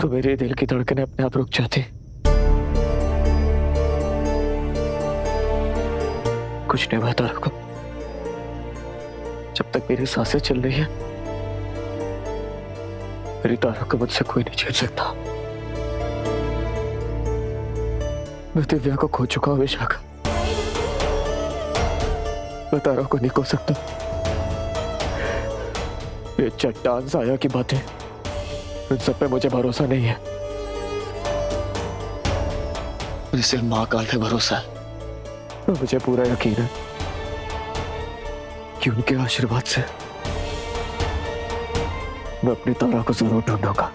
तो मेरे दिल की धड़कनें अपने आप रुक जाती। कुछ नहीं हुआ तारा को। जब तक मेरी सांसें चल रही है, मेरी तारा को मुझसे कोई नहीं छीन सकता। मैं दिव्या को खो चुका हूं विशाखा। मैं तारा को नहीं खो सकता। ये चट्टान साया की बातें, इन सब पे मुझे भरोसा नहीं है। मुझे सिर्फ महाकाल पे भरोसा है। और मुझे पूरा यकीन है कि उनके आशीर्वाद से मैं अपनी तारा को जरूर ढूंढूंगा।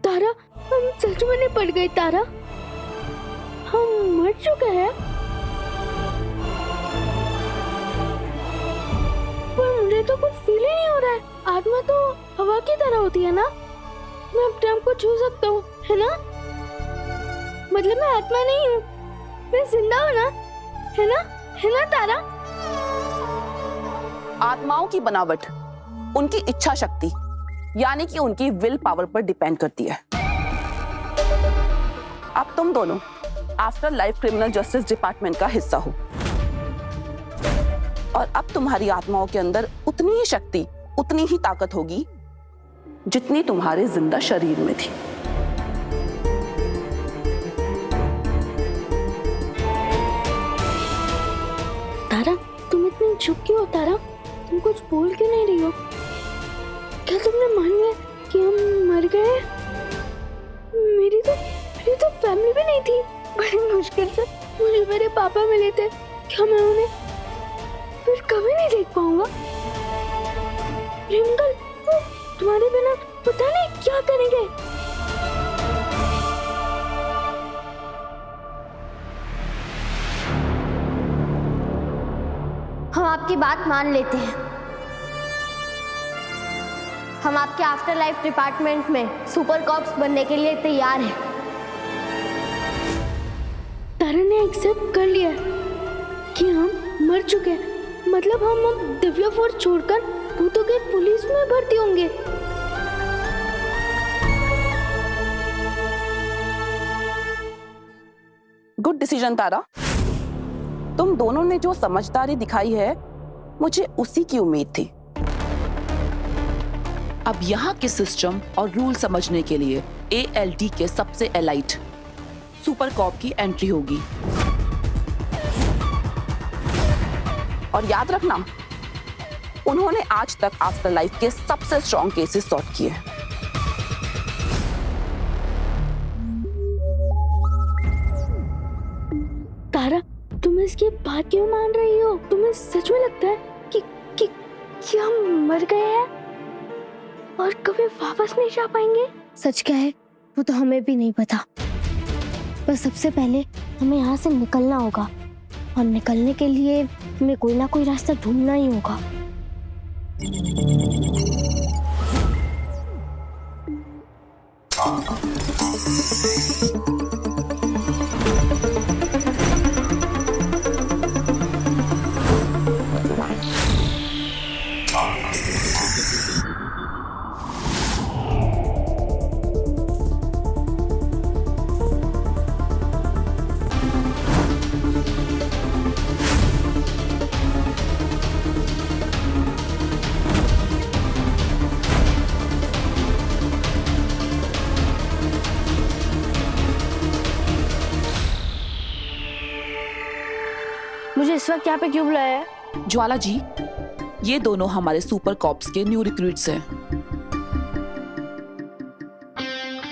तारा, हम सच में नहीं पड़ गए तारा? हम मर चुके हैं? पर मुझे तो कुछ फील ही नहीं हो रहा है। आत्मा तो हवा की तरह होती है ना? मैं अपने आप को छू सकता हूँ, है ना? मतलब मैं आत्मा नहीं हूँ, मैं जिंदा हूँ ना? है ना? है ना तारा? आत्माओं की बनावट उनकी इच्छा शक्ति यानी कि उनकी विल पावर पर डिपेंड करती है। अब तुम दोनों after life criminal justice department का हिस्सा हो और अब तुम्हारी आत्माओं के अंदर उतनी ही शक्ति, उतनी ही ताकत होगी जितनी तुम्हारे जिंदा शरीर में थी। तारा, तुम इतनी चुप क्यों हो तारा? तुम कुछ बोल क्यों नहीं रही हो? क्या तुमने मान लिया कि हम मर गए? मेरी तो फैमिली भी नहीं थी। बड़ी मुश्किल से मुझे मेरे पापा मिले थे। क्या मैं उन्हें फिर कभी नहीं देख पाऊंगा? रिंकल, वो तुम्हारे बिना पता नहीं क्या करेंगे। हम आपकी बात मान लेते हैं। हम आपके आफ्टर लाइफ डिपार्टमेंट में सुपर कॉप्स बनने के लिए तैयार हैं। तारा ने एक्सेप्ट कर लिया कि हम मर चुके हैं। मतलब हम अब दिव्या फोर्स छोड़कर भूतों के पुलिस में भर्ती होंगे। गुड डिसीजन तारा। तुम दोनों ने जो समझदारी दिखाई है, मुझे उसी की उम्मीद थी। अब यहाँ के सिस्टम और रूल समझने के लिए ALD के सबसे एलाइट सुपर कॉप की एंट्री होगी। और याद रखना, उन्होंने आज तक आफ्टर लाइफ के सबसे स्ट्रॉन्ग केसेस सॉल्व किए। तारा, तुम इसकी बात क्यों मान रही हो? तुम्हें सच में लगता है कि हम मर गए हैं और कभी वापस नहीं जा पाएंगे? सच क्या है वो तो हमें भी नहीं पता, पर सबसे पहले हमें यहाँ से निकलना होगा और निकलने के लिए हमें कोई ना कोई रास्ता ढूंढना ही होगा। मुझे इस वक्त यहाँ पे क्यों बुलाया है? ज्वाला जी, ये दोनों हमारे सुपर कॉप्स के न्यू रिक्रूट्स हैं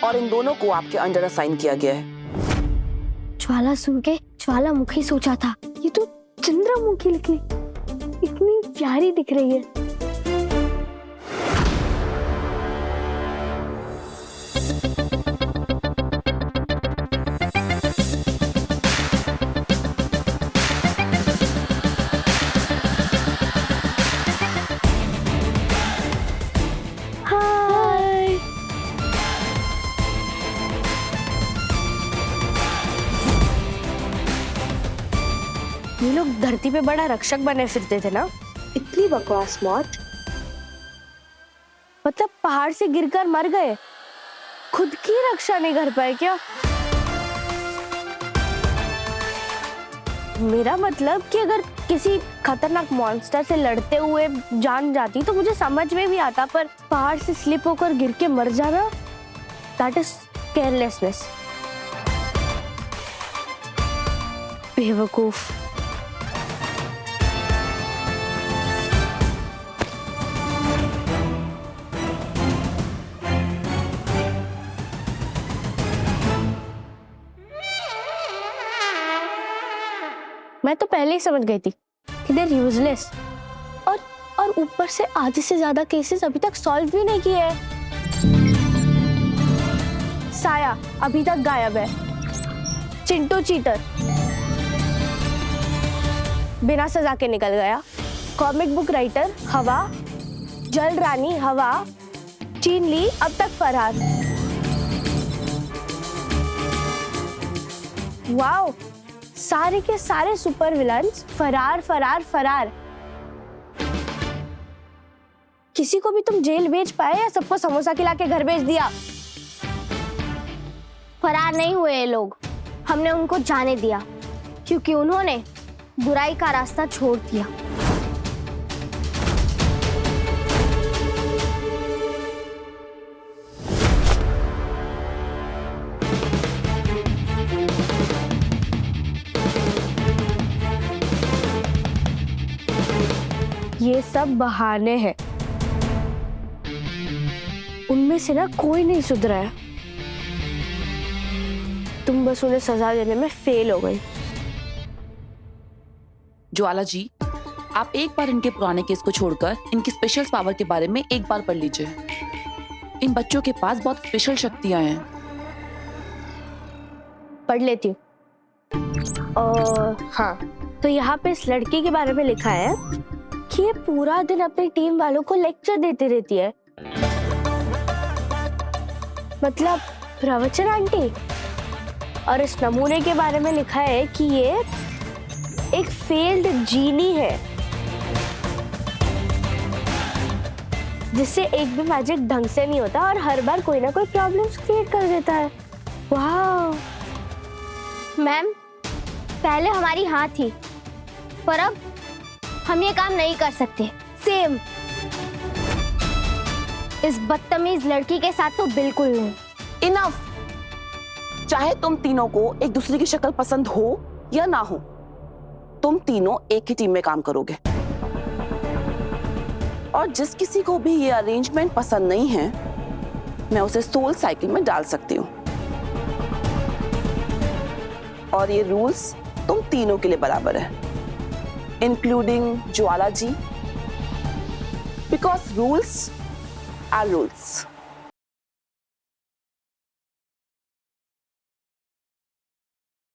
और इन दोनों को आपके अंडर असाइन किया गया है। ज्वाला सुन के ज्वालामुखी सोचा था, ये तो चंद्रमुखी निकली। इतनी प्यारी दिख रही है। ये लोग धरती पे बड़ा रक्षक बने फिरते थे ना। इतनी बकवास मौत। मतलब पहाड़ से गिरकर मर गए, खुद की रक्षा नहीं कर पाए क्या? मेरा मतलब कि अगर किसी खतरनाक मॉन्स्टर से लड़ते हुए जान जाती तो मुझे समझ में भी आता, पर पहाड़ से स्लिप होकर गिर के मर जाना, दैट इज केयरलेसनेस। बेवकूफ। मैं तो पहले ही समझ गई थी कि देर यूजलेस, और ऊपर से आधे से ज्यादा केसेस अभी तक सॉल्व भी नहीं किए हैं। साया अभी तक गायब है, चिंटू चीटर बिना सजा के निकल गया, कॉमिक बुक राइटर हवा, जल रानी हवा, चीन ली अब तक फरार। वाओ, सारे के सारे सुपर विलन्स फरार फरार फरार। किसी को भी तुम जेल भेज पाए या सबको समोसा खिला के घर भेज दिया? फरार नहीं हुए ये लोग, हमने उनको जाने दिया क्योंकि उन्होंने बुराई का रास्ता छोड़ दिया। ये सब बहाने हैं, उनमें से ना कोई नहीं सुधरा है। तुम बस उन्हें सजा देने में फेल हो गई। ज्वाला जी, आप एक बार इनके पुराने केस को छोड़कर इनकी स्पेशल पावर के बारे में एक बार पढ़ लीजिए। इन बच्चों के पास बहुत स्पेशल शक्तियां हैं। पढ़ लेती हूँ। हाँ, तो यहाँ पे इस लड़की के बारे में लिखा है कि ये पूरा दिन अपनी टीम वालों को लेक्चर देती रहती है, मतलब प्रवचन आंटी। और इस नमूने के बारे में लिखा है कि ये एक फेल्ड जीनी है, जिससे एक भी मैजिक ढंग से नहीं होता और हर बार कोई ना कोई प्रॉब्लम्स क्रिएट कर देता है। वाह मैम, पहले हमारी हाँ थी, पर अब हम ये काम नहीं कर सकते। सेम। इस बदतमीज लड़की के साथ तो बिल्कुल नहीं। इनफ। चाहे तुम तीनों को एक दूसरे की शक्ल पसंद हो या ना हो, तुम तीनों एक ही टीम में काम करोगे। और जिस किसी को भी ये अरेंजमेंट पसंद नहीं है, मैं उसे सोल साइकिल में डाल सकती हूँ। और ये रूल्स तुम तीनों के लिए बराबर है, including Jwala ji, because rules are rules.